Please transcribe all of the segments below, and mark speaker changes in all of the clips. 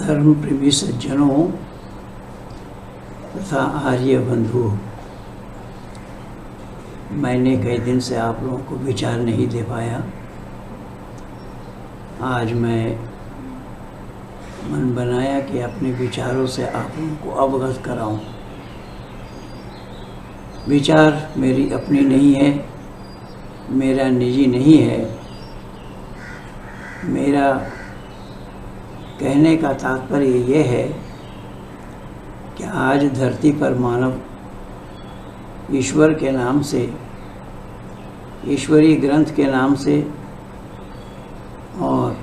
Speaker 1: धर्म प्रेमी सज्जनों तथा आर्य बंधु, मैंने कई दिन से आप लोगों को विचार नहीं दे पाया। आज मैं मन बनाया कि अपने विचारों से आप लोगों को अवगत कराऊं। विचार मेरी अपनी नहीं है, मेरा निजी नहीं है। मेरा कहने का तात्पर्य ये है कि आज धरती पर मानव ईश्वर के नाम से, ईश्वरीय ग्रंथ के नाम से और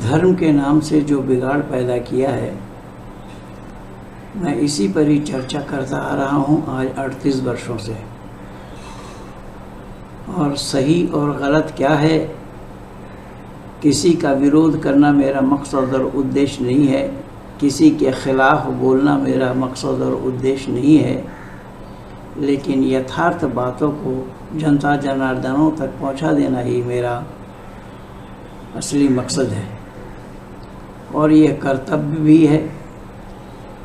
Speaker 1: धर्म के नाम से जो बिगाड़ पैदा किया है, मैं इसी पर ही चर्चा करता आ रहा हूँ आज 38 वर्षों से। और सही और गलत क्या है, किसी का विरोध करना मेरा मकसद और उद्देश्य नहीं है, किसी के खिलाफ बोलना मेरा मकसद और उद्देश्य नहीं है, लेकिन यथार्थ बातों को जनता जनार्दनों तक पहुंचा देना ही मेरा असली मकसद है। और ये कर्तव्य भी है।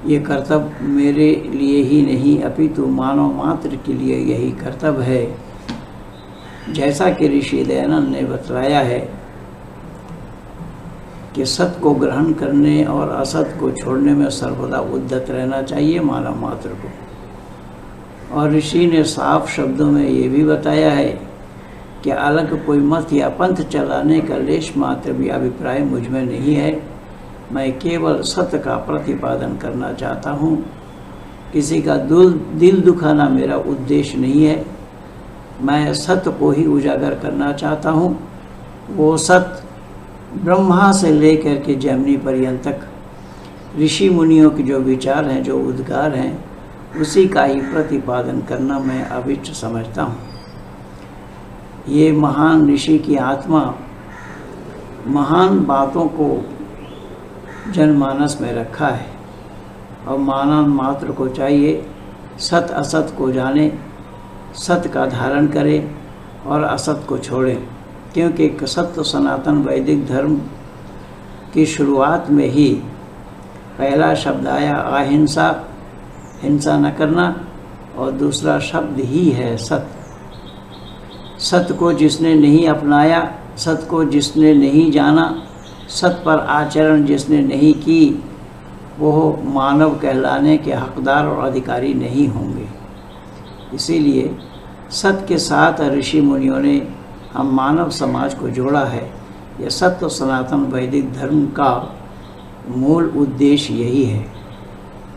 Speaker 1: ये कर्तव्य मेरे लिए ही नहीं अपितु मानव मात्र के लिए यही कर्तव्य है। जैसा कि ऋषि दयानंद ने बतलाया है कि सत्य को ग्रहण करने और असत को छोड़ने में सर्वदा उद्यत रहना चाहिए मानव मात्र को। और ऋषि ने साफ शब्दों में ये भी बताया है कि अलग कोई मत या पंथ चलाने का लेश मात्र भी अभिप्राय मुझ में नहीं है। मैं केवल सत्य का प्रतिपादन करना चाहता हूँ। किसी का दिल दुखाना मेरा उद्देश्य नहीं है। मैं सत्य को ही उजागर करना चाहता हूँ। वो सत्य ब्रह्मा से लेकर के जैमिनी पर्यंत तक ऋषि मुनियों के जो विचार हैं, जो उद्गार हैं, उसी का ही प्रतिपादन करना मैं अभिष्ट समझता हूँ। ये महान ऋषि की आत्मा महान बातों को जनमानस में रखा है और मानव मात्र को चाहिए सत असत को जाने, सत्य का धारण करे और असत को छोड़े। क्योंकि सत्य सनातन वैदिक धर्म की शुरुआत में ही पहला शब्द आया अहिंसा, हिंसा न करना, और दूसरा शब्द ही है सत्य। सत्य को जिसने नहीं अपनाया, सत्य को जिसने नहीं जाना, सत्य पर आचरण जिसने नहीं की, वो मानव कहलाने के हकदार और अधिकारी नहीं होंगे। इसीलिए सत्य के साथ ऋषि मुनियों ने हम मानव समाज को जोड़ा है। यह सत्य सनातन वैदिक धर्म का मूल उद्देश्य यही है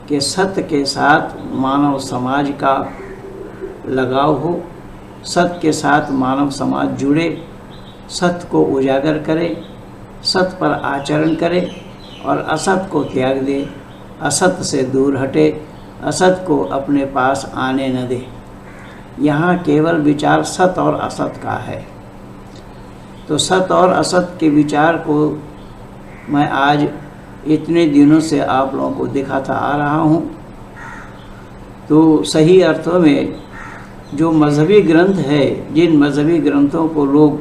Speaker 1: कि सत्य के साथ मानव समाज का लगाव हो, सत्य के साथ मानव समाज जुड़े, सत्य को उजागर करे, सत्य पर आचरण करे और असत को त्याग दे, असत से दूर हटे, असत को अपने पास आने न दे। यहाँ केवल विचार सत्य और असत का है। तो सत्य और असत के विचार को मैं आज इतने दिनों से आप लोगों को दिखाता आ रहा हूँ। तो सही अर्थों में जो मजहबी ग्रंथ है, जिन मजहबी ग्रंथों को लोग,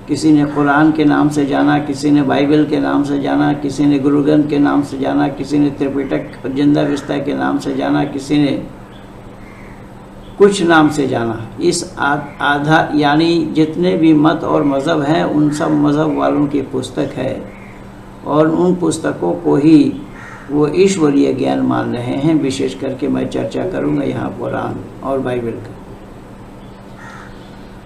Speaker 1: किसी ने कुरान के नाम से जाना, किसी ने बाइबल के नाम से जाना, किसी ने गुरु ग्रंथ के नाम से जाना, किसी ने त्रिपिटक जिंदा विस्ता के नाम से जाना, किसी ने कुछ नाम से जाना, इस आधा यानी जितने भी मत और मज़हब हैं, उन सब मज़हब वालों की पुस्तक है और उन पुस्तकों को ही वो ईश्वरीय ज्ञान मान रहे हैं। विशेष करके मैं चर्चा करूँगा यहाँ कुरान और बाइबल का।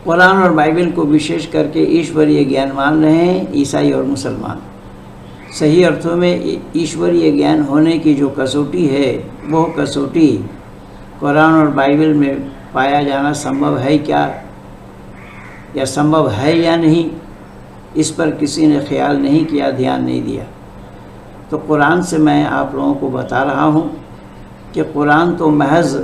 Speaker 1: कुरान और बाइबल को विशेष करके ईश्वरीय ज्ञान मान रहे हैं ईसाई और मुसलमान। सही अर्थों में ईश्वरीय ज्ञान होने की जो कसौटी है, वो कसौटी कुरान और बाइबल में पाया जाना संभव है क्या, या संभव है या नहीं, इस पर किसी ने ख्याल नहीं किया, ध्यान नहीं दिया। तो कुरान से मैं आप लोगों को बता रहा हूँ कि कुरान तो महज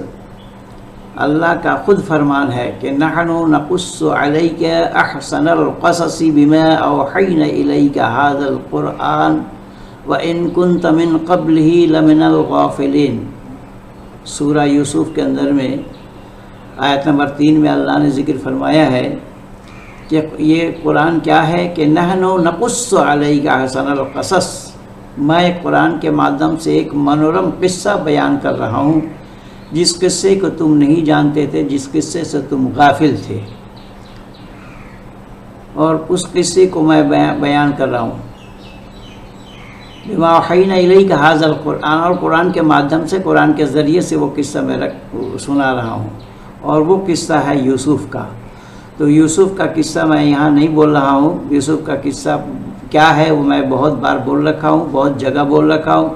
Speaker 1: अल्लाह का खुद फरमान है कि नहनु नकुस्सु अलैका अहसनल क़ससी बिमा औहैना इलैका हाज़ल क़ुरआन व इन कुन्त मिन क़ब्लिही लमिनल गाफ़िलीन। सूरा यूसुफ के अंदर में आयत नंबर 3 में अल्लाह ने ज़िक्र फरमाया है कि ये कुरान क्या है कि नहनु नकुस्सु अलैका अहसनल क़सस, मैं कुरान के माध्यम से एक मनोरम किस्सा बयान कर रहा हूँ जिस किस्से को तुम नहीं जानते थे, जिस किस्से से तुम गाफिल थे, और उस किस्से को मैं बयान कर रहा हूँ। बिमा वहयना इलैका हाज़ल कुरान, और कुरान के माध्यम से, कुरान के ज़रिए से वो किस्सा मैं सुना रहा हूँ, और वो किस्सा है यूसुफ़ का। तो यूसुफ़ का किस्सा मैं यहाँ नहीं बोल रहा हूँ। यूसुफ़ का किस्सा क्या है वो मैं बहुत बार बोल रखा हूँ, बहुत जगह बोल रखा हूँ।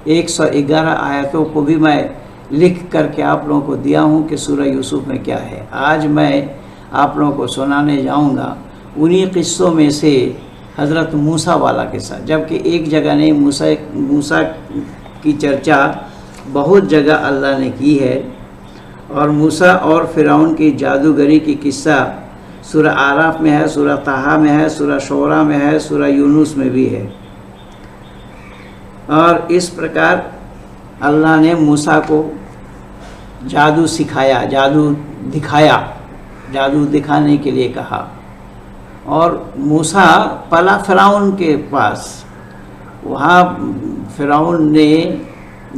Speaker 1: 111 आयतों को भी मैं लिख करके आप लोगों को दिया हूँ कि सूरह यूसुफ़ में क्या है। आज मैं आप लोगों को सुनाने जाऊँगा उन्हीं किस्सों में से हज़रत मूसा वाला किस्सा, जबकि एक जगह नहीं, मूसा की चर्चा बहुत जगह अल्लाह ने की है। और मूसा और फ़िरौन की जादूगरी की किस्सा सूरह आराफ में है, सूरह ताहा में है, सूरह शोरा में है, सूरह यूनुस में भी है। और इस प्रकार अल्लाह ने मूसा को जादू सिखाया, जादू दिखाया, जादू दिखाने के लिए कहा। और मूसा पला फ़िरौन के पास, वहाँ फ़िरौन ने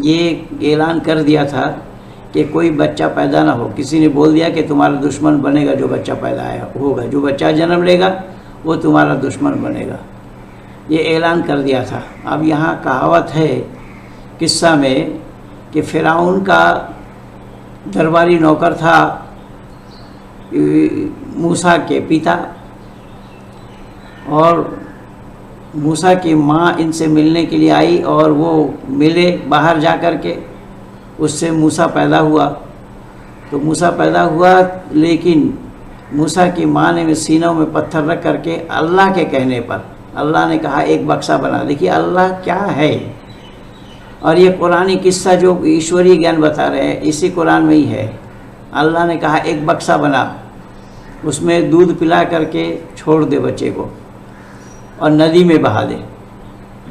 Speaker 1: ये ऐलान कर दिया था कि कोई बच्चा पैदा ना हो। किसी ने बोल दिया कि तुम्हारा दुश्मन बनेगा जो बच्चा पैदा आया होगा, जो बच्चा जन्म लेगा वो तुम्हारा दुश्मन बनेगा, ये ऐलान कर दिया था। अब यहाँ कहावत है किस्सा में कि फ़िरौन का दरबारी नौकर था मूसा के पिता, और मूसा की माँ इनसे मिलने के लिए आई और वो मिले बाहर जा कर के, उससे मूसा पैदा हुआ। तो मूसा पैदा हुआ, लेकिन मूसा की माँ ने सीनों में पत्थर रख करके अल्लाह के कहने पर अल्लाह ने कहा एक बक्सा बना। देखिए अल्लाह क्या है, और ये कुरानी किस्सा जो ईश्वरीय ज्ञान बता रहे हैं इसी कुरान में ही है। अल्लाह ने कहा एक बक्सा बना, उसमें दूध पिला करके छोड़ दे बच्चे को और नदी में बहा दे,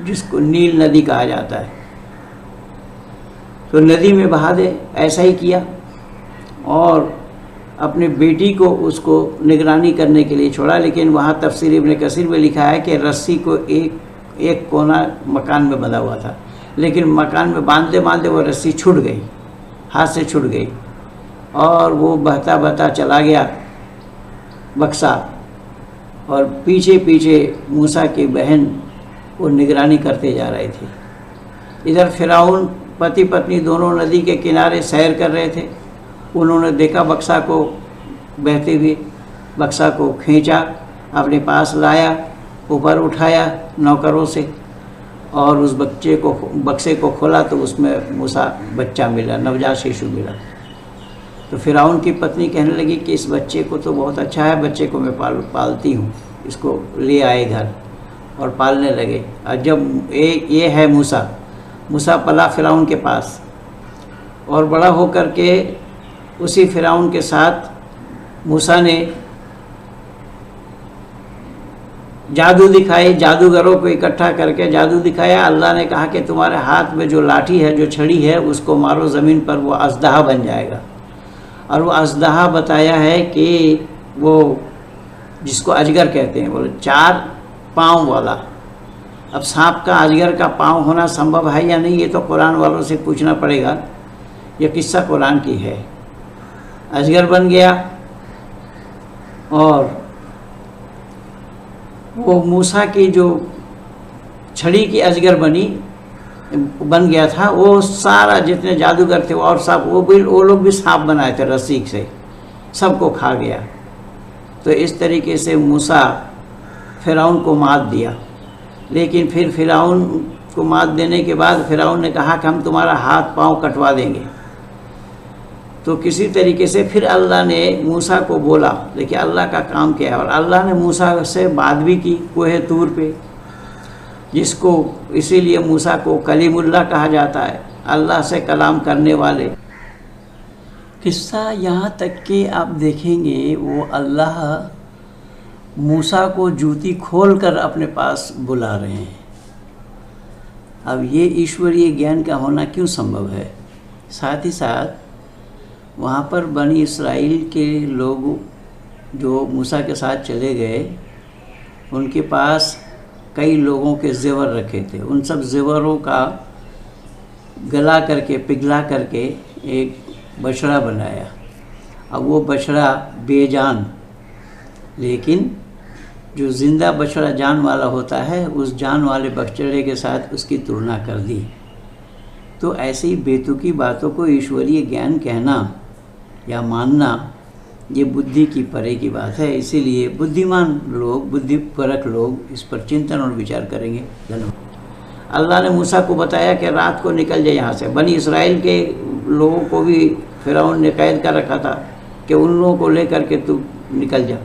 Speaker 1: जिसको नील नदी कहा जाता है। तो नदी में बहा दे, ऐसा ही किया। और अपनी बेटी को उसको निगरानी करने के लिए छोड़ा, लेकिन वहाँ तफसीर इब्न कसीर में लिखा है कि रस्सी को एक कोना मकान में बंधा हुआ था, लेकिन मकान में बांधते बांधते वो रस्सी छूट गई, हाथ से छूट गई, और वो बहता बहता चला गया बक्सा, और पीछे पीछे मूसा की बहन वो निगरानी करते जा रहे थे। इधर फ़िरौन पति पत्नी दोनों नदी के किनारे सैर कर रहे थे। उन्होंने देखा बक्सा को बहते हुए, बक्सा को खींचा, अपने पास लाया, ऊपर उठाया नौकरों से, और उस बक्से को खोला तो उसमें मूसा बच्चा मिला, नवजात शिशु मिला। तो फ़िरौन की पत्नी कहने लगी कि इस बच्चे को तो बहुत अच्छा है, बच्चे को मैं पालती हूँ, इसको ले आए घर और पालने लगे। और जब ये है मूसा पला फ़िरौन के पास, और बड़ा होकर के उसी फ़िरौन के साथ मूसा ने जादू दिखाई, जादूगरों को इकट्ठा करके जादू दिखाया। अल्लाह ने कहा कि तुम्हारे हाथ में जो लाठी है, जो छड़ी है, उसको मारो ज़मीन पर, वो अज़दहा बन जाएगा। और वो अज़दहा बताया है कि वो जिसको अजगर कहते हैं, बोले 4 पाँव वाला। अब सांप का अजगर का पाँव होना संभव है या नहीं, ये तो कुरान वालों से पूछना पड़ेगा। यह किस्सा कुरान की है। अजगर बन गया, और वो मूसा की जो छड़ी की अजगर बन गया था, वो सारा जितने जादूगर थे और सब वो लोग भी सांप बनाए थे रस्सी से, सबको खा गया। तो इस तरीके से मूसा फ़िरौन को मात दिया। लेकिन फिर फ़िरौन को मात देने के बाद फ़िरौन ने कहा कि हम तुम्हारा हाथ पांव कटवा देंगे। तो किसी तरीके से फिर अल्लाह ने मूसा को बोला। देखिए अल्लाह का काम क्या है। और अल्लाह ने मूसा से बात भी की कोहे तूर पे, जिसको इसीलिए मूसा को कलीमुल्लाह कहा जाता है, अल्लाह से कलाम करने वाले। किस्सा यहाँ तक कि आप देखेंगे वो अल्लाह मूसा को जूती खोलकर अपने पास बुला रहे हैं। अब ये ईश्वरीय ज्ञान का होना क्यों संभव है। साथ ही साथ वहाँ पर बनी इस्राइल के लोग जो मूसा के साथ चले गए उनके पास कई लोगों के ज़ेवर रखे थे। उन सब ज़ेवरों का गला करके पिघला करके एक बछड़ा बनाया। अब वो बछड़ा बेजान, लेकिन जो ज़िंदा बछड़ा जान वाला होता है उस जान वाले बछड़े के साथ उसकी तुलना कर दी। तो ऐसी बेतुकी बातों को ईश्वरीय ज्ञान कहना या मानना ये बुद्धि की परे की बात है। इसीलिए बुद्धिमान लोग, बुद्धिपरक लोग इस पर चिंतन और विचार करेंगे। धन्यवाद। अल्लाह ने मूसा को बताया कि रात को निकल जाए यहाँ से। बनी इसराइल के लोगों को भी फिरौन ने कैद कर रखा था कि उन लोगों को लेकर के तू निकल जा।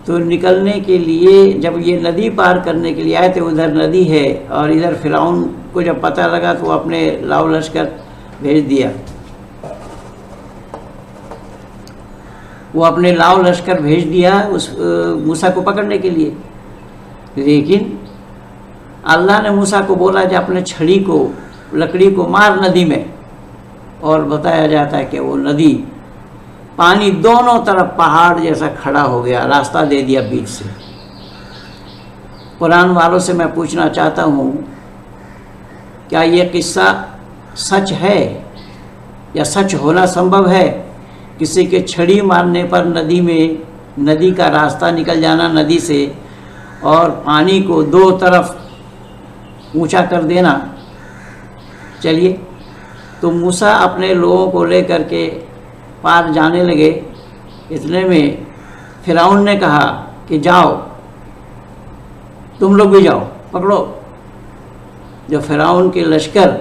Speaker 1: तो निकलने के लिए जब ये नदी पार करने के लिए आए थे, उधर नदी है और इधर फिरौन को जब पता लगा तो वो अपने लाव लश्कर भेज दिया। वो अपने लाव लश्कर भेज दिया उस मूसा को पकड़ने के लिए। लेकिन अल्लाह ने मूसा को बोला कि अपने छड़ी को, लकड़ी को मार नदी में, और बताया जाता है कि वो नदी पानी दोनों तरफ पहाड़ जैसा खड़ा हो गया, रास्ता दे दिया बीच से। कुरान वालों से मैं पूछना चाहता हूँ, क्या ये किस्सा सच है या सच होना संभव है? किसी के छड़ी मारने पर नदी में, नदी का रास्ता निकल जाना नदी से, और पानी को दो तरफ ऊंचा कर देना। चलिए, तो मूसा अपने लोगों को लेकर के पार जाने लगे। इतने में फिरौन ने कहा कि जाओ, तुम लोग भी जाओ, पकड़ो। जब फिरौन के लश्कर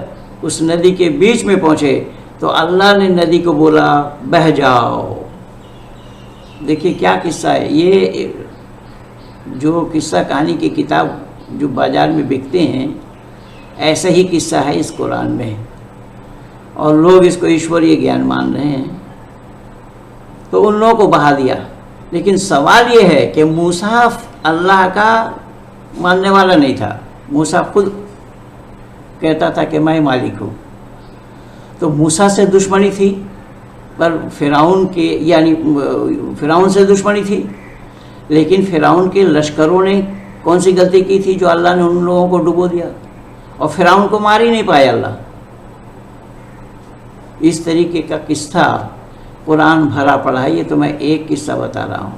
Speaker 1: उस नदी के बीच में पहुंचे तो अल्लाह ने नदी को बोला, बह जाओ। देखिए क्या किस्सा है ये। जो किस्सा कहानी की किताब जो बाज़ार में बिकते हैं, ऐसा ही किस्सा है इस कुरान में, और लोग इसको ईश्वरीय ज्ञान मान रहे हैं। तो उन लोगों को बहा दिया। लेकिन सवाल ये है कि मूसा अल्लाह का मानने वाला नहीं था। मूसा खुद कहता था कि मैं मालिक हूँ। तो मूसा से दुश्मनी थी, पर फिरौन के, यानी फिरौन से दुश्मनी थी। लेकिन फिरौन के लश्करों ने कौन सी गलती की थी जो अल्लाह ने उन लोगों को डुबो दिया, और फिरौन को मार ही नहीं पाया अल्लाह। इस तरीके का किस्सा कुरान भरा पड़ा है। ये तो मैं एक किस्सा बता रहा हूँ।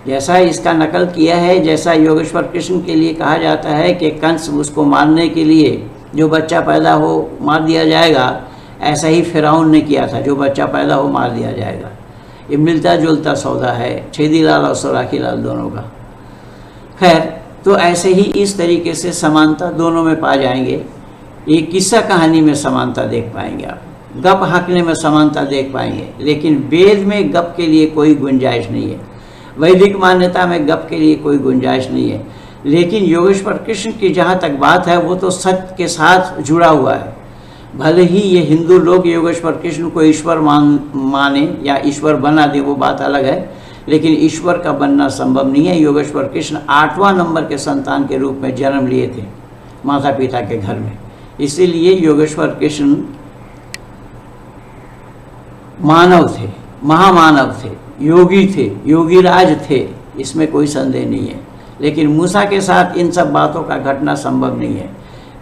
Speaker 1: जैसा इसका नकल किया है, जैसा योगेश्वर कृष्ण के लिए कहा जाता है कि कंस उसको मारने के लिए जो बच्चा पैदा हो मार दिया जाएगा, ऐसा ही फिरौन ने किया था, जो बच्चा पैदा हो मार दिया जाएगा। ये मिलता जुलता सौदा है छेदी लाल और सौराखी लाल दोनों का। खैर, तो ऐसे ही इस तरीके से समानता दोनों में पा जाएंगे। ये किस्सा कहानी में समानता देख पाएंगे आप, गप हाँकने में समानता देख पाएंगे। लेकिन वेद में गप के लिए कोई गुंजाइश नहीं है, वैदिक मान्यता में गप के लिए कोई गुंजाइश नहीं है। लेकिन योगेश्वर कृष्ण की जहाँ तक बात है, वो तो सत्य के साथ जुड़ा हुआ है। भले ही ये हिंदू लोग योगेश्वर कृष्ण को ईश्वर माने या ईश्वर बना दे, वो बात अलग है। लेकिन ईश्वर का बनना संभव नहीं है। योगेश्वर कृष्ण 8वां नंबर के संतान के रूप में जन्म लिए थे माता पिता के घर में। इसीलिए योगेश्वर कृष्ण मानव थे, महामानव थे, योगी थे, योगीराज थे, इसमें कोई संदेह नहीं है। लेकिन मूसा के साथ इन सब बातों का घटना संभव नहीं है।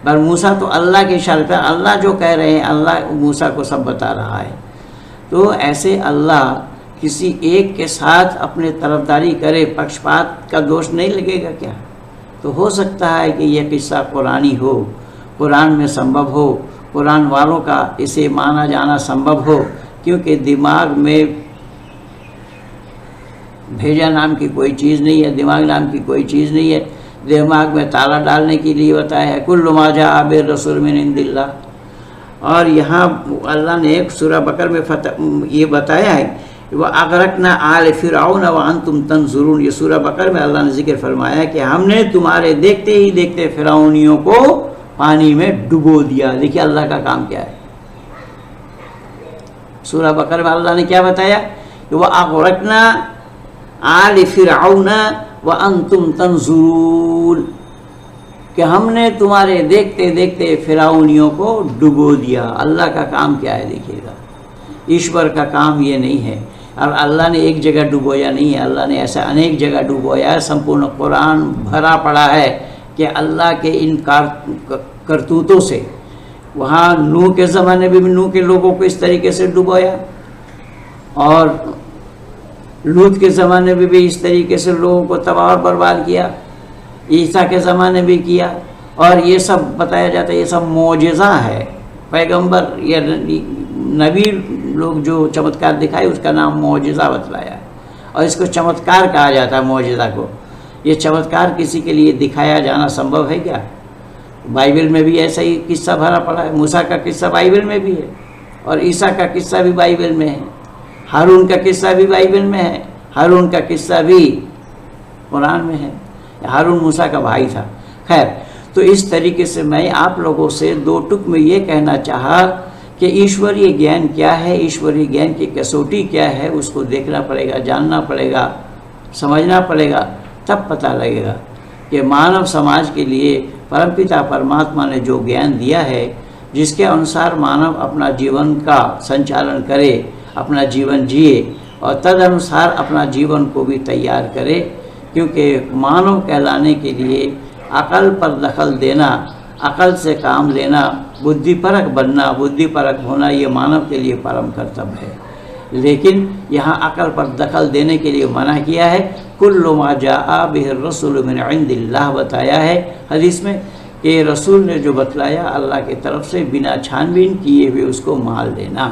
Speaker 1: पर मूसा तो अल्लाह की शर्त है, अल्लाह जो कह रहे हैं, अल्लाह मूसा को सब बता रहा है। तो ऐसे अल्लाह किसी एक के साथ अपने तरफदारी करे, पक्षपात का दोष नहीं लगेगा क्या? तो हो सकता है कि यह किस्सा कुरानी हो, कुरान में संभव हो, कुरान वालों का इसे माना जाना संभव हो, क्योंकि दिमाग में भेजा नाम की कोई चीज़ नहीं है, दिमाग नाम की कोई चीज़ नहीं है। दिमाग में ताला डालने के लिए बताया है, कुल्लु मा जाअ बिर रसूल मिन इंदिल्लाह। और यहाँ अल्लाह ने एक सूरह बकर में ये बताया है, वह अगरकना आल फिरऔन व अंतुम तंजुरून। ये सूरह बकर में अल्लाह ने जिक्र फरमाया कि हमने तुम्हारे देखते ही देखते फिरौनियों को पानी में डुबो दिया। देखिए अल्लाह का काम क्या है। सूरह बकर में अल्लाह ने क्या बताया कि वह अगरकना आल फिरऔन व अंतुम तंजुरून, कि हमने तुम्हारे देखते देखते फिरौनियों को डुबो दिया। अल्लाह का काम क्या है देखिएगा। ईश्वर का काम ये नहीं है और अल्लाह ने एक जगह डुबोया नहीं है, अल्लाह ने ऐसा अनेक जगह डुबोया है। संपूर्ण कुरान भरा पड़ा है कि अल्लाह के इन करतूतों से। वहाँ नूह के ज़माने में भी नूह के लोगों को इस तरीके से डुबोया, और लूत के ज़माने में भी इस तरीके से लोगों को तबाह और बर्बाद किया, ईसा के ज़माने में किया। और ये सब बताया जाता है ये सब मौजिज़ा है। पैगंबर या नबी लोग जो चमत्कार दिखाए उसका नाम मौजिज़ा बतलाया है, और इसको चमत्कार कहा जाता है मौजिज़ा को। ये चमत्कार किसी के लिए दिखाया जाना संभव है क्या? बाइबल में भी ऐसा ही किस्सा भरा पड़ा है। मूसा का किस्सा बाइबल में भी है, और ईसा का किस्सा भी बाइबल में है, हारून का किस्सा भी बाइबल में है, हारून का किस्सा भी कुरान में है। हारून मूसा का भाई था। खैर, तो इस तरीके से मैं आप लोगों से दो टुक में ये कहना चाहा कि ईश्वरीय ज्ञान क्या है, ईश्वरीय ज्ञान की कसौटी क्या है, उसको देखना पड़ेगा, जानना पड़ेगा, समझना पड़ेगा, तब पता लगेगा कि मानव समाज के लिए परमपिता परमात्मा ने जो ज्ञान दिया है, जिसके अनुसार मानव अपना जीवन का संचालन करे, अपना जीवन जिए और तदनुसार अपना जीवन को भी तैयार करे। क्योंकि मानव कहलाने के लिए अकल पर दखल देना, अकल से काम लेना, बुद्धिपरक बनना, बुद्धिपरक होना, ये मानव के लिए परम कर्तव्य है। लेकिन यहाँ अकल पर दखल देने के लिए मना किया है। कुल्लु मा जाआ बिहि रसूल मिन इंदिल्लाह बताया है हदीस में कि रसूल ने जो बतलाया अल्लाह की तरफ से बिना छानबीन किए हुए उसको मान लेना।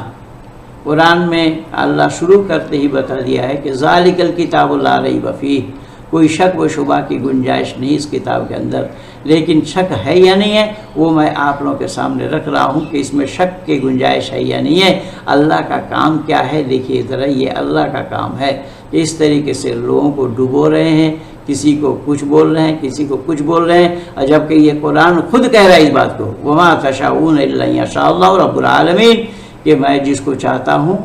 Speaker 1: कुरान में अल्लाह शुरू करते ही बता दिया है कि ज़ालिकल किताबु ला रैब फीह, कोई शक व शुबा की गुंजाइश नहीं इस किताब के अंदर। लेकिन शक है या नहीं है वो मैं आप लोगों के सामने रख रहा हूँ कि इसमें शक की गुंजाइश है या नहीं है। अल्लाह का काम क्या है देखिए ज़रा, ये अल्लाह का काम है। इस तरीके से लोगों को डुबो रहे हैं, किसी को कुछ बोल रहे हैं, किसी को कुछ बोल रहे हैं, और जबकि ये कुरान खुद कह रहा है इस बात को, वमा तशाऊन इल्ला यशाअल्लाहु रब्बुल आलमीन, कि मैं जिसको चाहता हूँ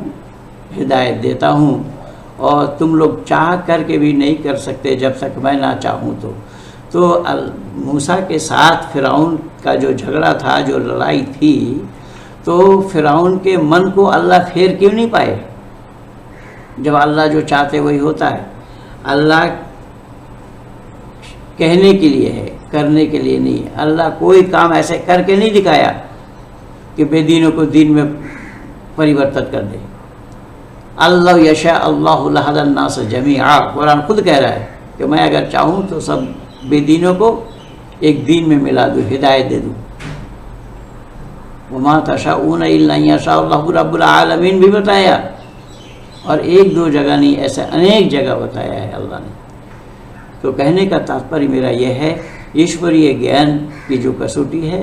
Speaker 1: हिदायत देता हूँ, और तुम लोग चाह करके भी नहीं कर सकते जब तक मैं ना चाहूँ। तो मूसा के साथ फ़िरौन का जो झगड़ा था, जो लड़ाई थी, तो फ़िरौन के मन को अल्लाह फेर क्यों नहीं पाए? जब अल्लाह जो चाहते वही होता है। अल्लाह कहने के लिए है, करने के लिए नहीं है। अल्लाह कोई काम ऐसे करके नहीं दिखाया कि बेदीनों को दीन में परिवर्तन कर दे। अल्लाह यशा अल्लाहु लहदन नास जमीआ, कुरान खुद कह रहा है कि मैं अगर चाहूँ तो सब बेदीनों को एक दीन में मिला दूँ, हिदायत दे दूँ। वमा तशाऊन इल्ला यशाअल्लाहु रब्बुल आलमीन भी बताया, और एक दो जगह नहीं, ऐसे अनेक जगह बताया है अल्लाह ने। तो कहने का तात्पर्य मेरा यह है, ईश्वरीय ज्ञान की जो कसौटी है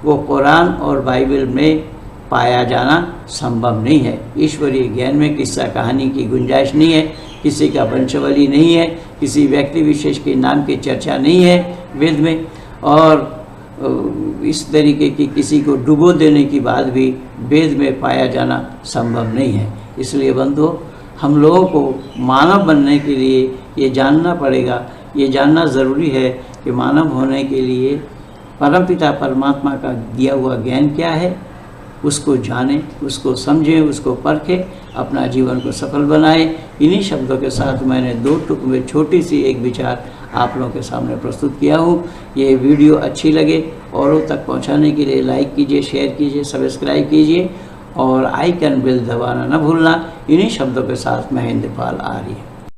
Speaker 1: वो कुरान और बाइबल में पाया जाना संभव नहीं है। ईश्वरीय ज्ञान में किस्सा कहानी की गुंजाइश नहीं है, किसी का वंशावली नहीं है, किसी व्यक्ति विशेष के नाम की चर्चा नहीं है वेद में, और इस तरीके की किसी को डुबो देने की बात भी वेद में पाया जाना संभव नहीं है। इसलिए बंधुओं, हम लोगों को मानव बनने के लिए ये जानना पड़ेगा, ये जानना ज़रूरी है कि मानव होने के लिए परमपिता परमात्मा का दिया हुआ ज्ञान क्या है, उसको जाने, उसको समझें, उसको परखें, अपना जीवन को सफल बनाएं। इन्हीं शब्दों के साथ मैंने दो टुक में छोटी सी एक विचार आप लोगों के सामने प्रस्तुत किया हूँ। ये वीडियो अच्छी लगे औरों तक पहुँचाने के लिए लाइक कीजिए, शेयर कीजिए, सब्सक्राइब कीजिए और आइकन बेल दबाना न भूलना। इन्हीं शब्दों के साथ मैं हिंदपाल आर्य।